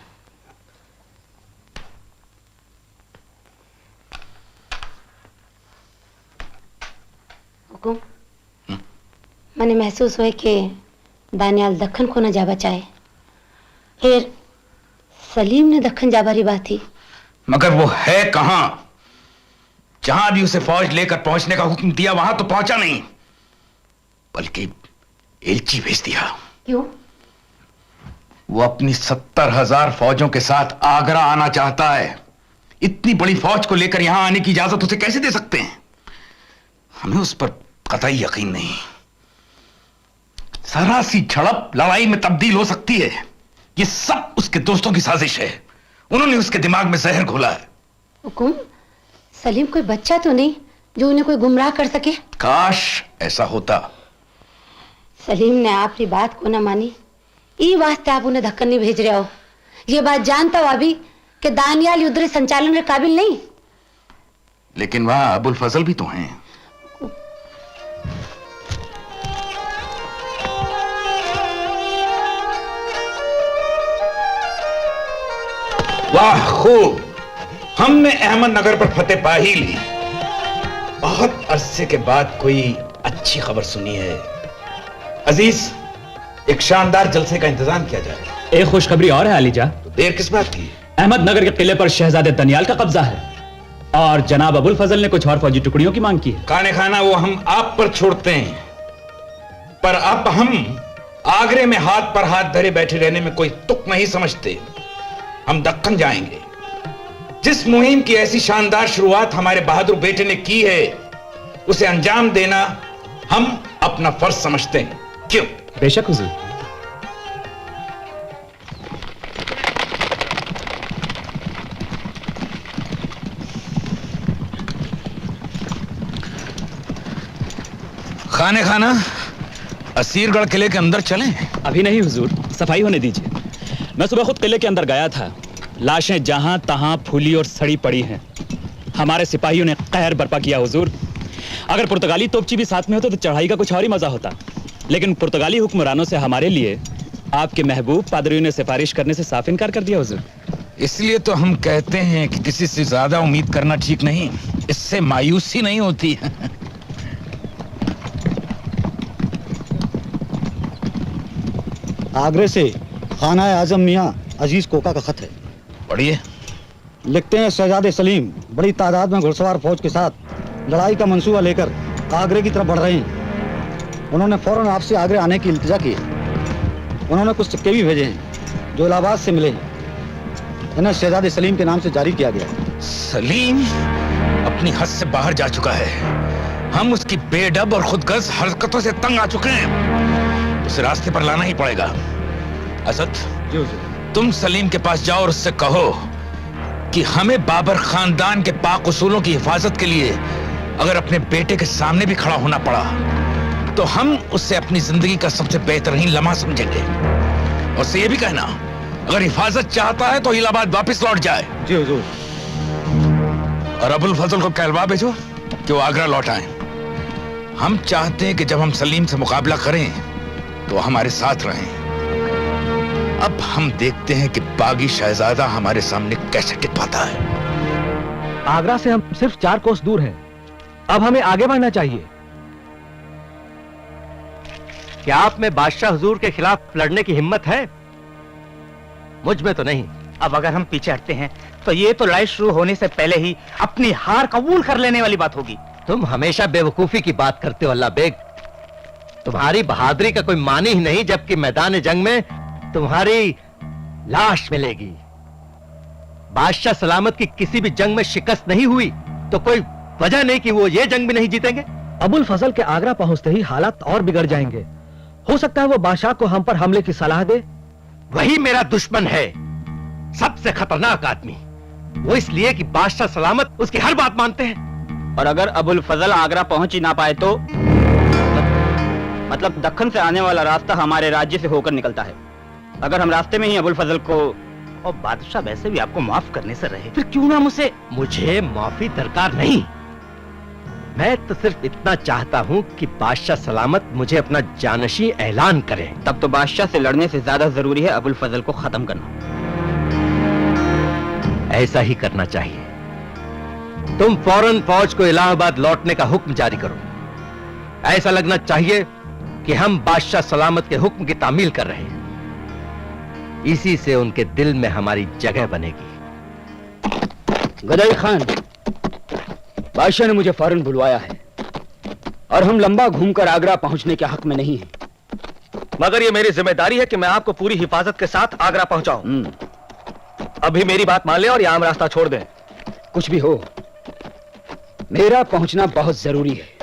हुकुम, मैंने महसूस हुआ कि दानियाल दक्खन को न जा बचाए, फिर सलीम ने दक्खन जा बारी बात थी। मगर वो है कहां? जहां भी उसे फौज लेकर पहुंचने का हुक्म दिया वहां तो पहुंचा नहीं, बल्कि एलची भेज दिया। क्यों? वो अपनी 70,000 फौजों के साथ आगरा आना चाहता है। इतनी बड़ी फौज को लेकर यहां आने की इजाजत उसे कैसे दे सकते हैं? हमें उस पर कतई यकीन नहीं। जरा सी झड़प लड़ाई में तब्दील हो सकती है। ये सब उसके दोस्तों की साजिश है। उन्होंने उसके दिमाग में जहर घोला है। हुकुम, सलीम कोई बच्चा तो नहीं जो उन्हें कोई गुमराह कर सके? काश ऐसा होता। सलीम ने आपकी बात को न मानी, ई वास्ते आप उन्हें धक्कन नहीं भेज रहे हो। ये बात जानता हुआ भी कि दानियाल युद्ध संचालन के काबिल नहीं। लेकिन वहां अबुल फजल भी तो हैं। वाह खूब, हमने अहमदनगर पर फतेह पा ही ली। बहुत अरसे के बाद कोई अच्छी खबर सुनी है। अजीज, एक शानदार जलसे का इंतजाम किया जाए। एक खुशखबरी और है अलीजा। तो देर किस बात की? अहमदनगर के किले पर शहजादे दानियाल का कब्जा है और जनाब अबुल फजल ने कुछ और फौजी टुकड़ियों की मांग की है। खाने खाना वो हम आप पर छोड़ते हैं, पर अब हम आगरे में हाथ पर हाथ धरे बैठे रहने में कोई तुक नहीं समझते। हम दक्कन जाएंगे। जिस मुहिम की ऐसी शानदार शुरुआत हमारे बहादुर बेटे ने की है, उसे अंजाम देना हम अपना फर्ज समझते हैं। क्यों? बेशक हुजूर। खाने खाना असीरगढ़ किले के अंदर चलें? अभी नहीं हुजूर, सफाई होने दीजिए। मैं सुबह खुद किले के अंदर गया था। लाशें जहां तहां फूली और सड़ी पड़ी हैं। हमारे सिपाहियों ने कहर बर्पा किया हुजूर। अगर पुर्तगाली तोपची भी साथ में होते तो चढ़ाई का कुछ और ही मजा होता, लेकिन पुर्तगाली हुक्मरानों से हमारे लिए आपके महबूब पादरियों ने सिफारिश करने से साफ इनकार कर दिया हुजूर। इसलिए तो हम कहते हैं कि किसी से ज्यादा उम्मीद करना ठीक नहीं। इससे मायूसी नहीं होती। आगरे से खाना आजम मियाँ अजीज कोका का खत है। पढ़िए। लिखते हैं, शहजादे सलीम बड़ी तादाद में घुड़सवार फौज के साथ लड़ाई का मंसूबा लेकर आगरे की तरफ बढ़ रहे हैं। उन्होंने फौरन आपसे आगरे आने की इल्तिजा की है। उन्होंने कुछ सिक्के भी भेजे हैं जो इलाहाबाद से मिले हैं। इन्हें शहजादे सलीम के नाम से जारी किया गया है। सलीम अपनी हद से बाहर जा चुका है। हम उसकी बेडब और खुदगर्ज हरकतों से तंग आ चुके हैं। उसे रास्ते पर लाना ही पड़ेगा। असद, तुम सलीम के पास जाओ और उससे कहो कि हमें बाबर खानदान के पाक उसूलों की हिफाजत के लिए अगर अपने बेटे के सामने भी खड़ा होना पड़ा तो हम उससे अपनी जिंदगी का सबसे बेहतरीन लम्हा समझेंगे। और उससे यह भी कहना, अगर हिफाजत चाहता है तो इलाहाबाद वापस लौट जाए। जी हुजूर। और अबुल फजल को कहलवा भेजो कि वो आगरा लौट आए। हम चाहते हैं कि जब हम सलीम से मुकाबला करें तो हमारे साथ रहें। अब हम देखते हैं कि बागी शहजादा हमारे सामने कैसे टिक पाता है। आगरा से हम सिर्फ 4 कोस दूर हैं। अब हमें आगे बढ़ना चाहिए। क्या आप में बादशाह हुजूर के खिलाफ लड़ने की हिम्मत है? मुझ में तो नहीं। अब अगर हम पीछे हटते हैं तो ये तो लड़ाई शुरू होने से पहले ही अपनी हार कबूल कर लेने वाली बात होगी। तुम हमेशा बेवकूफी की बात करते हो अल्लाह बेग। तुम्हारी बहादुरी का कोई मानी ही नहीं, जबकि मैदान जंग में तुम्हारी लाश मिलेगी। बादशाह सलामत की किसी भी जंग में शिकस्त नहीं हुई तो कोई वजह नहीं कि वो ये जंग भी नहीं जीतेंगे। अबुल फजल के आगरा पहुंचते ही हालात और बिगड़ जाएंगे। हो सकता है वो बादशाह को हम पर हमले की सलाह दे। वही मेरा दुश्मन है, सबसे खतरनाक आदमी। वो इसलिए कि बादशाह सलामत उसकी हर बात मानते हैं। और अगर अबुल फजल आगरा पहुंच ही ना पाए तो मतलब दक्कन से आने वाला रास्ता हमारे राज्य से होकर निकलता है। अगर हम रास्ते में ही अबुल फजल को, और बादशाह वैसे भी आपको माफ करने से रहे, फिर क्यों ना मुझसे? मुझे माफी दरकार नहीं। मैं तो सिर्फ इतना चाहता हूँ कि बादशाह सलामत मुझे अपना जानशी ऐलान करे। तब तो बादशाह से लड़ने से ज्यादा जरूरी है अबुल फजल को खत्म करना। ऐसा ही करना चाहिए। तुम फौरन फौज को इलाहाबाद लौटने का हुक्म जारी करो। ऐसा लगना चाहिए कि हम बादशाह सलामत के हुक्म की तामील कर रहे हैं। इसी से उनके दिल में हमारी जगह बनेगी। गदाई खान, बादशाह ने मुझे फौरन बुलवाया है और हम लंबा घूमकर आगरा पहुंचने के हक में नहीं हैं। मगर ये मेरी जिम्मेदारी है कि मैं आपको पूरी हिफाजत के साथ आगरा पहुंचाऊं। अभी मेरी बात मान लें और यह आम रास्ता छोड़ दें। कुछ भी हो, मेरा पहुंचना बहुत जरूरी है।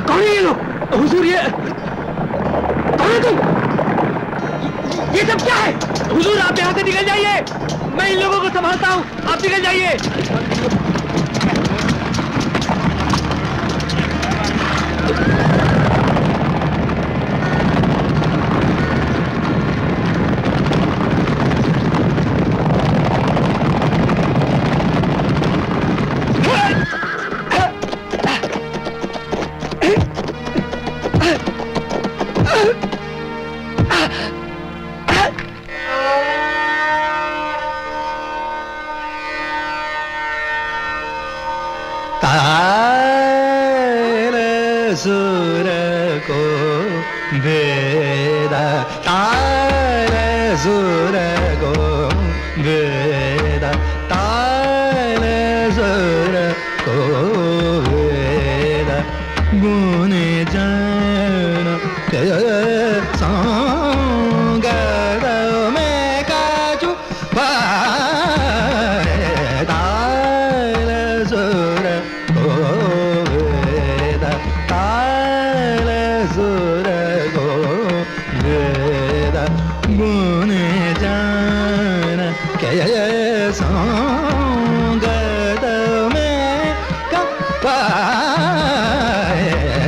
कौन है ये लोग? हुजूर, ये कौन है तुम? ये सब क्या है? हुजूर, आप यहाँ से निकल जाइए। मैं इन लोगों को संभालता हूँ, आप निकल जाइए। सुर को वेदा, तार सुर को वेदा, तार सुर को वेदा, गुण जान के संगत में काजू पाए, तार सुर को वेदा, तार सुर को वेदा, गुण जान के संगत में कपाए,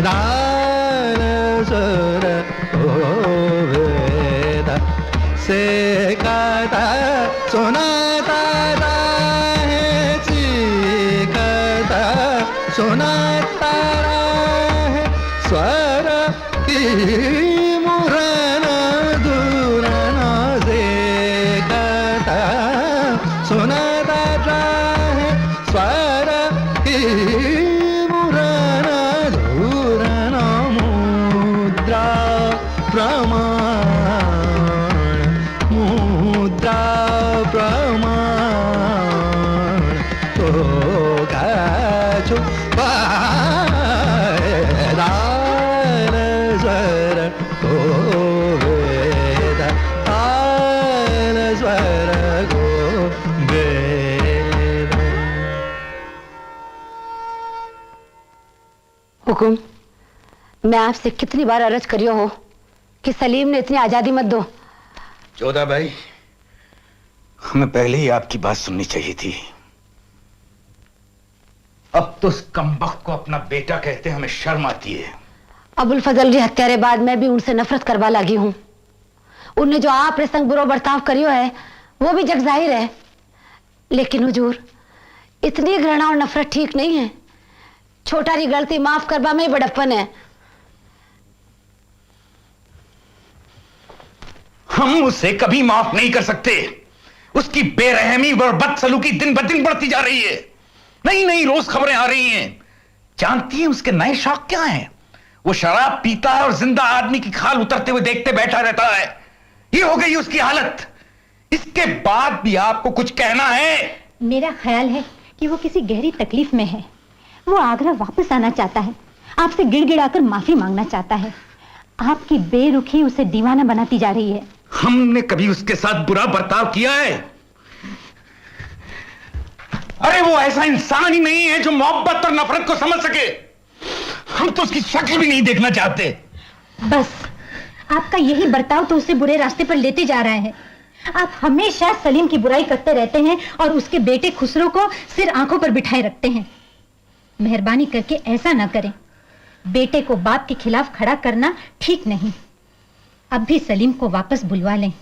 तार सुर को वेदा, से कथा सुनाता है, सीखता सुनाता है, स्वर की मुरन दूरन से कथा सुनाता है, स्वर की मुरन दूरन मुद्रा प्रमाण, मुद्रा प्रमाण तो गाचो दार स्वर को वेदा, तार स्वर को वेदा। हुकुम, मैं आपसे कितनी बार अर्ज करियो हो कि सलीम ने इतनी आजादी मत दो। जोधा भाई, हमें पहले ही आपकी बात सुननी चाहिए थी। अब तो उस कमबख्त को अपना बेटा कहते हमें शर्म आती है। अबुल फजल की हत्या के बाद मैं भी उनसे नफरत करवा लगी हूँ। उनने जो आप संग बुरो बर्ताव करियो है वो भी जग जाहिर है, लेकिन हुजूर, इतनी घृणा और नफरत ठीक नहीं है। छोटा री गलती माफ करवा में ही बड़प्पन है। हम उसे कभी माफ नहीं कर सकते। उसकी बेरहमी और बदसलूकी दिन ब दिन बढ़ती जा रही है। नई नई रोज खबरें आ रही हैं। जानती हैं उसके नए शौक क्या हैं? वो शराब पीता है और जिंदा आदमी की खाल उतरते हुए देखते बैठा रहता है। ये हो गई उसकी हालत। इसके बाद भी आपको कुछ कहना है? मेरा ख्याल है कि वो किसी गहरी तकलीफ में है। वो आगरा वापस आना चाहता है, आपसे गिड़गिड़ाकर माफी मांगना चाहता है। आपकी बेरुखी उसे दीवाना बनाती जा रही है। हमने कभी उसके साथ बुरा बर्ताव किया है? अरे वो ऐसा इंसान ही नहीं है जो मोहब्बत और नफरत को समझ सके। हम तो उसकी शक्ल भी नहीं देखना चाहते। बस आपका यही बर्ताव तो उसे बुरे रास्ते पर लेते जा रहा है। आप हमेशा सलीम की बुराई करते रहते हैं और उसके बेटे खुसरो को सिर आंखों पर बिठाए रखते हैं। मेहरबानी करके ऐसा ना करें। बेटे को बाप के खिलाफ खड़ा करना ठीक नहीं। अब भी सलीम को वापस बुलवा लें।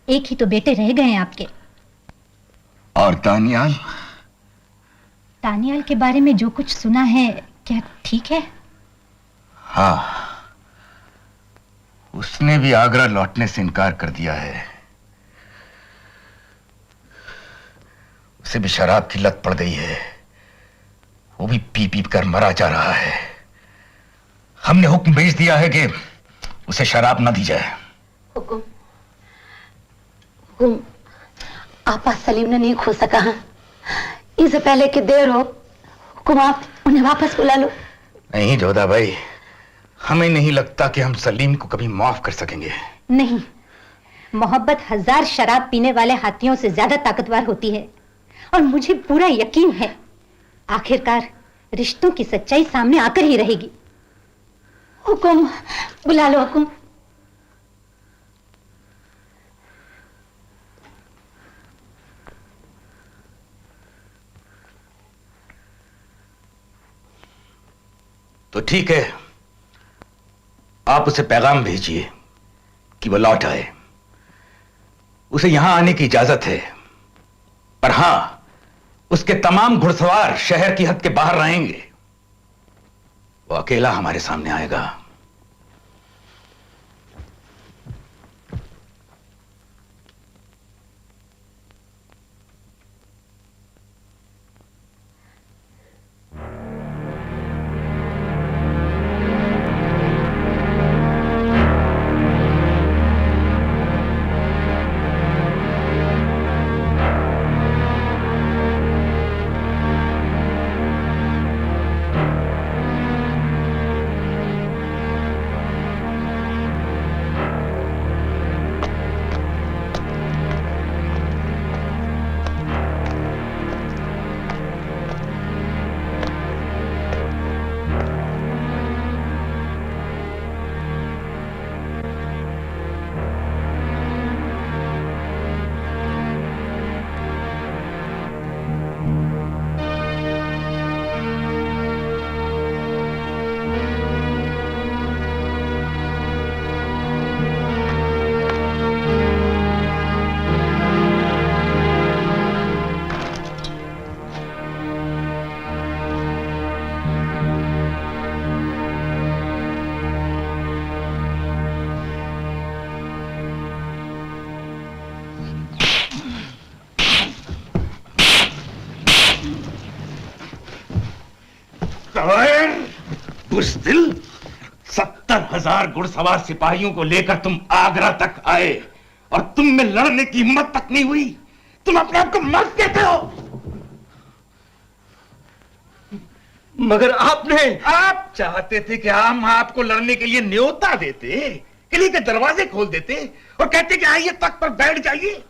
एक ही तो बेटे रह गए हैं आपके। और तानियाल? तानियाल के बारे में जो कुछ सुना है क्या ठीक है? हाँ, उसने भी आगरा लौटने से इनकार कर दिया है। उसे भी शराब की लत पड़ गई है। वो भी पी पी कर मरा जा रहा है। हमने हुक्म भेज दिया है कि उसे शराब न दी जाए। हुकुम आपा सलीम ने नहीं खो सका। इससे पहले कि देर हो, हुकुम आप उन्हें वापस बुला लो। नहीं जोधा भाई, हमें नहीं लगता कि हम सलीम को कभी माफ कर सकेंगे। नहीं, मोहब्बत 1000 शराब पीने वाले हाथियों से ज्यादा ताकतवर होती है और मुझे पूरा यकीन है आखिरकार रिश्तों की सच्चाई सामने आकर ही रहेगी। हुकुम बुला लो। हुकुम तो ठीक है, आप उसे पैगाम भेजिए कि वो लौट आए। उसे यहां आने की इजाजत है, पर हां, उसके तमाम घुड़सवार शहर की हद के बाहर रहेंगे। वो अकेला हमारे सामने आएगा। बुज़दिल, 70,000 घुड़सवार सिपाहियों को लेकर तुम आगरा तक आए और तुम में लड़ने की हिम्मत तक नहीं हुई। तुम अपने आप को मर्द कहते हो। मगर आपने, आप चाहते थे कि हम आपको लड़ने के लिए न्योता देते, किले के दरवाजे खोल देते और कहते कि आइए तख्त पर बैठ जाइए।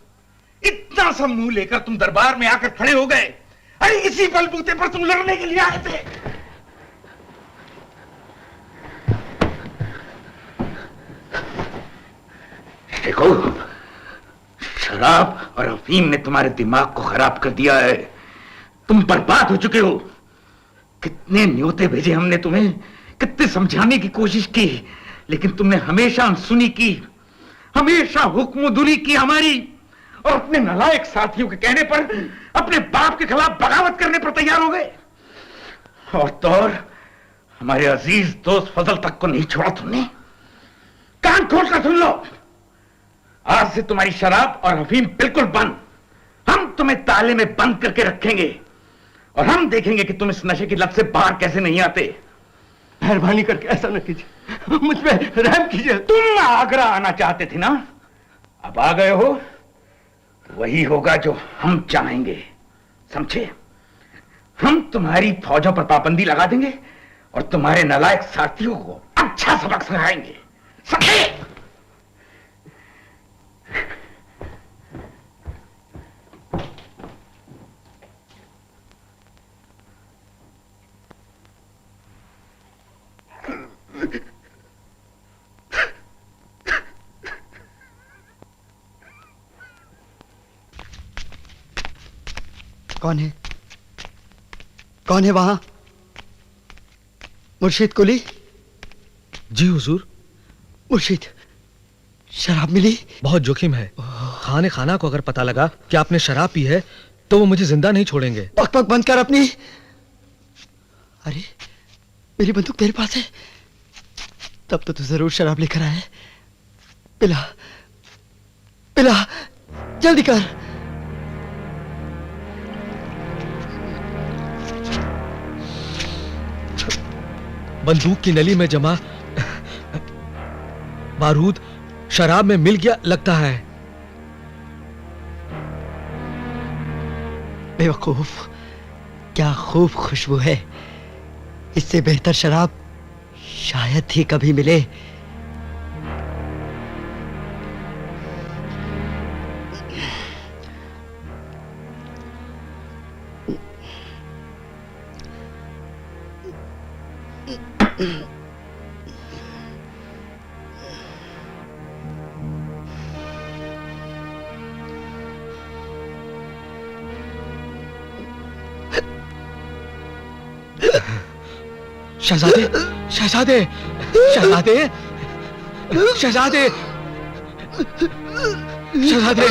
इतना सा मुंह लेकर तुम दरबार में आकर खड़े हो गए। अरे इसी बलबूते पर तुम लड़ने के लिए आए थे। देखो, शराब और अफीम ने तुम्हारे दिमाग को खराब कर दिया है। तुम बर्बाद हो चुके हो। कितने न्योते भेजे हमने तुम्हें, कितने समझाने की कोशिश की, लेकिन तुमने हमेशा अनसुनी की, हमेशा हुक्मदुरी की हमारी, और अपने नालायक साथियों के कहने पर अपने बाप के खिलाफ बगावत करने पर तैयार हो गए। और तो और हमारे अजीज दोस्त फजल तक को नहीं छोड़ा तुमने। कान खोल कर सुन लो, आज से तुम्हारी शराब और अफीम बिल्कुल बंद। हम तुम्हें ताले में बंद करके रखेंगे और हम देखेंगे कि तुम इस नशे की लत से बाहर कैसे नहीं आते। मेहरबानी करके ऐसा न कीजिए, मुझ पे रहम कीजिए। तुम आगरा आना चाहते थे ना, अब आ गए हो, तो वही होगा जो हम चाहेंगे, समझे? हम तुम्हारी फौजों पर पाबंदी लगा देंगे और तुम्हारे नालायक साथियों को अच्छा सबक सिखाएंगे, समझे? कौन है? कौन है वहां? मुर्शिद कुली? जी हुजूर। मुर्शिद, शराब मिली? बहुत जोखिम है। खाने खाना को अगर पता लगा कि आपने शराब पी है तो वो मुझे जिंदा नहीं छोड़ेंगे। बक बक बंद कर अपनी। अरे मेरी बंदूक तेरे पास है, तब तो तू जरूर शराब लेकर आया है। पिला पिला, जल्दी कर। बंदूक की नली में जमा बारूद शराब में मिल गया लगता है। बेवकूफ, क्या खूब खुशबू है। इससे बेहतर शराब शायद ही कभी मिले। शहजादे, शहजादे, शहजादे, शहजादे, शहजादे,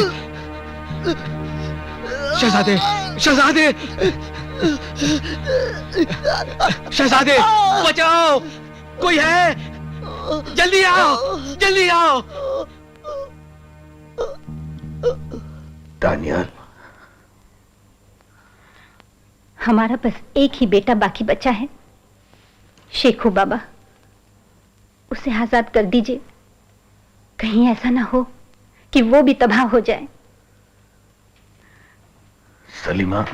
शहजादे, शहजादे, शहजादे, बचाओ, कोई है? जल्दी आओ, जल्दी आओ। दानियाल, हमारा बस एक ही बेटा बाकी बचा है, शेखू बाबा। उसे आजाद कर दीजिए, कहीं ऐसा ना हो कि वो भी तबाह हो जाए। सलीमा,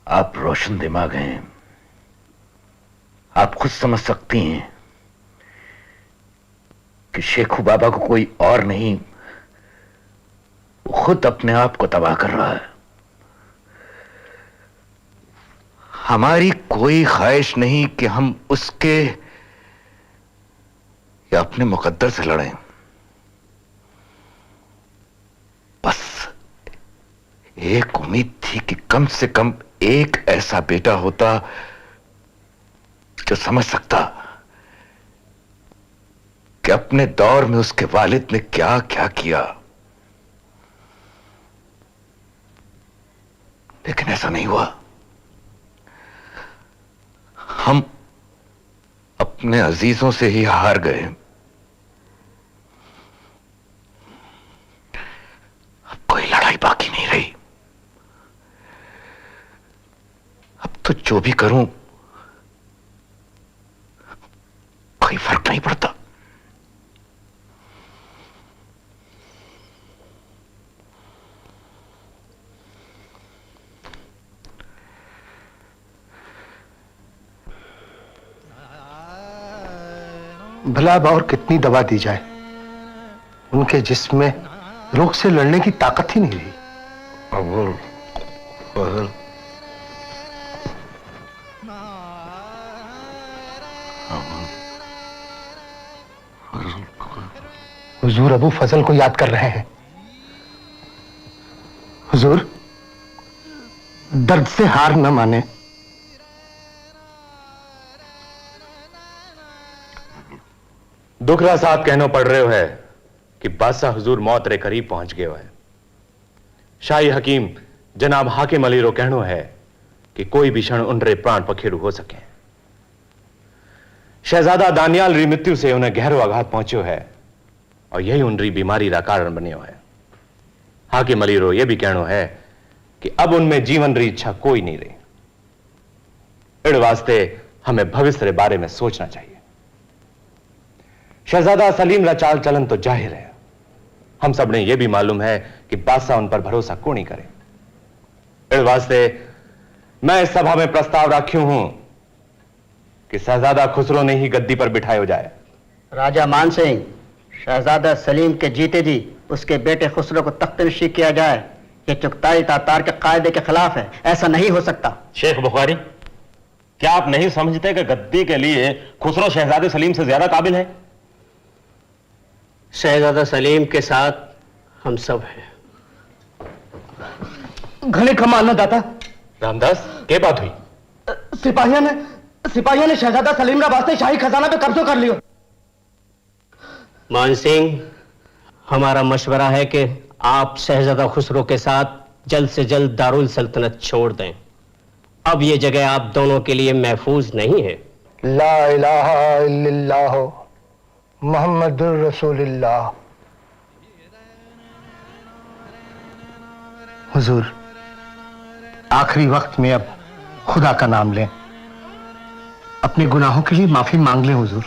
आप रोशन दिमाग हैं, आप खुद समझ सकती हैं कि शेखू बाबा को कोई और नहीं, वो खुद अपने आप को तबाह कर रहा है। हमारी कोई ख्वाहिश नहीं कि हम उसके या अपने मुकद्दर से लड़ें। बस एक उम्मीद थी कि कम से कम एक ऐसा बेटा होता जो समझ सकता कि अपने दौर में उसके वालिद ने क्या क्या किया, लेकिन ऐसा नहीं हुआ। हम अपने अजीजों से ही हार गए। अब कोई लड़ाई बाकी नहीं रही। अब तो जो भी करूं कोई फर्क नहीं पड़ता। भला अब और कितनी दवा दी जाए, उनके जिस्म में रोग से लड़ने की ताकत ही नहीं रही। अबुल फजल, हुजूर अबू फजल को याद कर रहे हैं। हुजूर, दर्द से हार न माने। दुखरा साहब कहनो पड़ रहे हो है कि बादशाह हुजूर मौत रे करीब पहुंच गए है। शाही हकीम जनाब हाकिम अली रो कहनो है कि कोई भी क्षण उन रे प्राण पखेरु हो सके। शहजादा दानियाल री मृत्यु से उन्हें गहरो आघात पहुंचो है और यही उन री बीमारी का कारण बनियो है। हाकिम अली रो यह भी कहनो है कि अब उनमें जीवन री इच्छा कोई नहीं रही। इड़ वास्ते हमें भविष्य रे बारे में सोचना चाहिए। शहजादा सलीम रा चाल चलन तो जाहिर है, हम सब ने यह भी मालूम है कि बादशाह उन पर भरोसा को नहीं करे। इस वास्ते मैं इस सभा में प्रस्ताव रखूं हूं कि शहजादा खुसरो ने ही गद्दी पर बिठाया जाए। राजा मान सिंह, शहजादा सलीम के जीते जी उसके बेटे खुसरो को तख्त नशी किया जाए, यह चुगताई तातार के कायदे के खिलाफ है। ऐसा नहीं हो सकता। शेख बुखारी, क्या आप नहीं समझते कि गद्दी के लिए खुसरो शहजादे सलीम से ज्यादा काबिल है? शहजादा सलीम के साथ हम सब हैं। घने खम मानना दाता। रामदास क्या बात हुई? सिपाहियों ने शहजादा सलीम का वास्ते शाही खजाना पे कब्जा कर लियो। मान सिंह, हमारा मशवरा है कि आप शहजादा खुसरो के साथ जल्द से जल्द दारुल सल्तनत छोड़ दें। अब ये जगह आप दोनों के लिए महफूज नहीं है। ला इलाहा इल्लल्लाह मुहम्मदुर रसूलुल्लाह। हुजूर, आखिरी वक्त में अब खुदा का नाम लें, अपने गुनाहों के लिए माफी मांग लें हुजूर।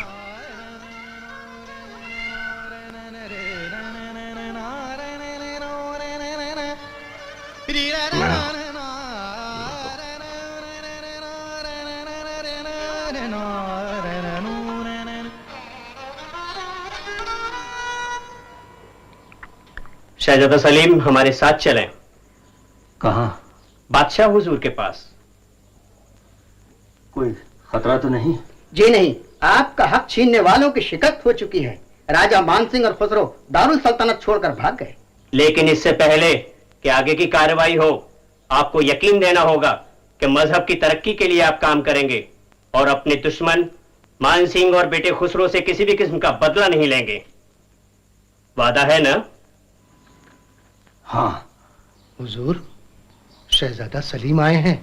शहजादा सलीम हमारे साथ चलें। कहां? बादशाह हुजूर के पास। कोई खतरा तो नहीं? जी नहीं, आपका हक छीनने वालों की शिकस्त हो चुकी है। राजा मानसिंह और खुसरो दारुल सल्तनत छोड़कर भाग गए। लेकिन इससे पहले कि आगे की कार्रवाई हो, आपको यकीन देना होगा कि मजहब की तरक्की के लिए आप काम करेंगे और अपने दुश्मन मानसिंह और बेटे खुसरो से किसी भी किस्म का बदला नहीं लेंगे। वादा है ना? हाँ हुजूर, शहजादा सलीम आए हैं।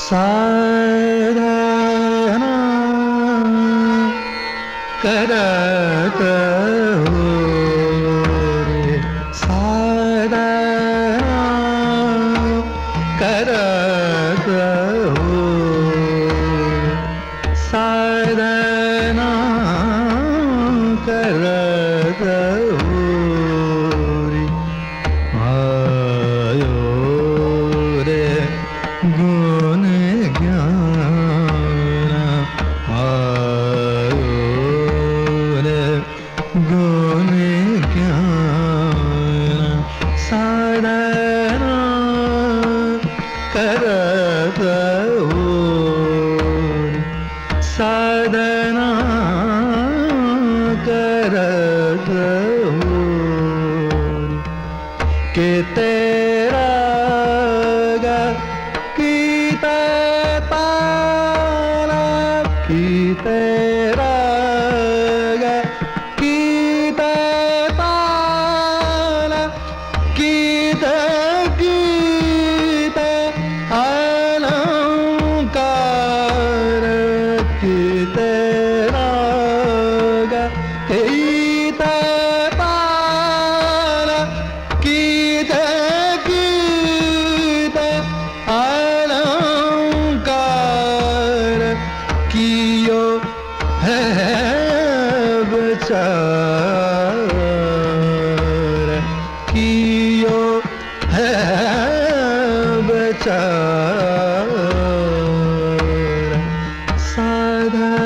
साधना करत हो रे, साधना करत हो, साधना करत हो रे, आयो रे गुण साधना करत हो के तेरा गा कीता तारा की तेरा गा कीता तारा कीता कीता अलंकार की तेरा गा कीता तारा कीता कीता अलंकार कियो है बेचारा कियो है बेचारा साधना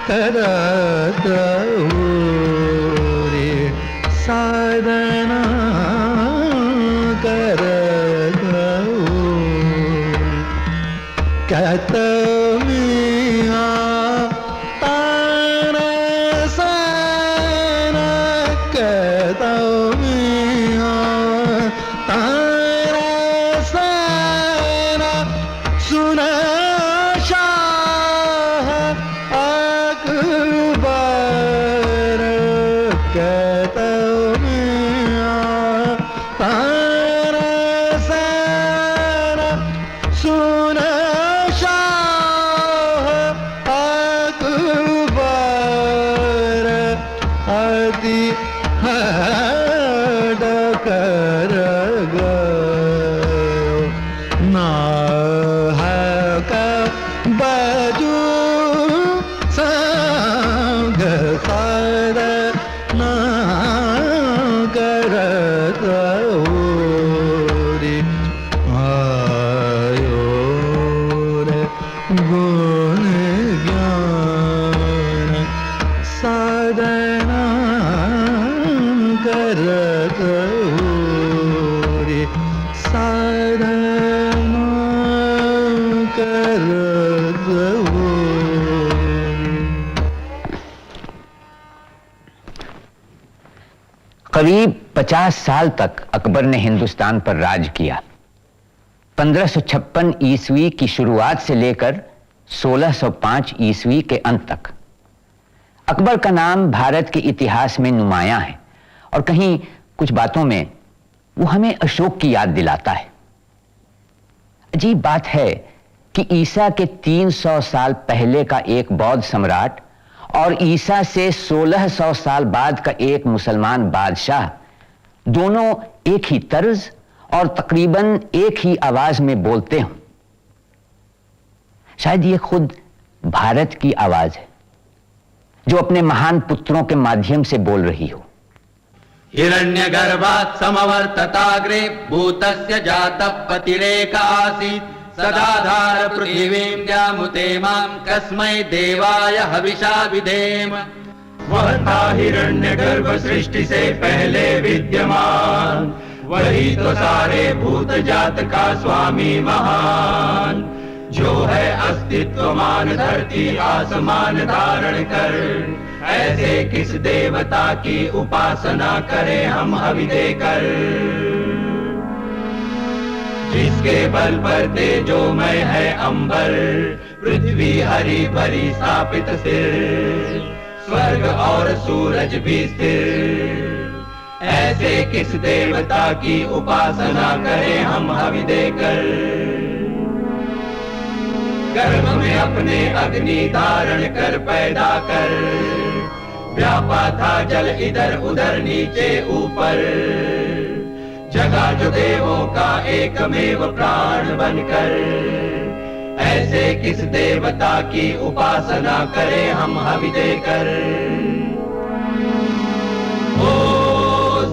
करत हो रे, साधना करत हो कहत मिया तारा सना कहत मिया तारा सना सुन शाह अकबर जू संग सार ना करत रे आयो रे गुण ज्ञान साधना करत रे साधना करत करीब 50 साल तक अकबर ने हिंदुस्तान पर राज किया। 1556 ईस्वी की शुरुआत से लेकर 1605 ईस्वी के अंत तक अकबर का नाम भारत के इतिहास में नुमायां है और कहीं कुछ बातों में वो हमें अशोक की याद दिलाता है। अजीब बात है कि ईसा के 300 साल पहले का एक बौद्ध सम्राट और ईसा से 1600 साल बाद का एक मुसलमान बादशाह दोनों एक ही तर्ज और तकरीबन एक ही आवाज में बोलते हों। शायद ये खुद भारत की आवाज है जो अपने महान पुत्रों के माध्यम से बोल रही हो। हिरण्यगर्भात् समवर्तताग्रे भूतस्य जातः पतिरेक आसीत् सदाधार पृथिवीं द्यामुते मां कस्मै देवाय हविषा विधेम। वह था हिरण्यगर्भ सृष्टि से पहले विद्यमान, वही तो सारे भूत जात का स्वामी महान, जो है अस्तित्वमान धरती आसमान धारण कर। ऐसे किस देवता की उपासना करें हम हवि देकर, जिसके बल पर तेजोमय है अंबर, पृथ्वी हरी भरी स्थापित सिर, स्वर्ग और सूरज भी स्थिर। ऐसे किस देवता की उपासना करें हम हवि देकर, गर्भ में अपने अग्नि धारण कर पैदा कर, व्यापा था जल इधर उधर नीचे ऊपर, जगा जो देवों का एकमेव प्राण बनकर। ऐसे किस देवता की उपासना करें हम हवि देकर। ओ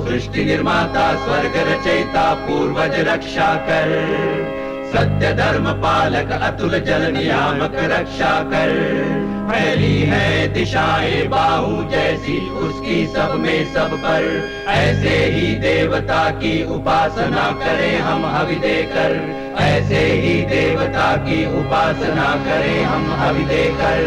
सृष्टि निर्माता स्वर्ग रचयिता पूर्वज रक्षा कर, सत्य धर्म पालक अतुल जल नियामक रक्षा कर। फैली है दिशाएं बाहु जैसी उसकी सब में सब पर, ऐसे ही देवता की उपासना करें हम हवि देकर। ऐसे ही देवता की उपासना करें हम हवि देकर।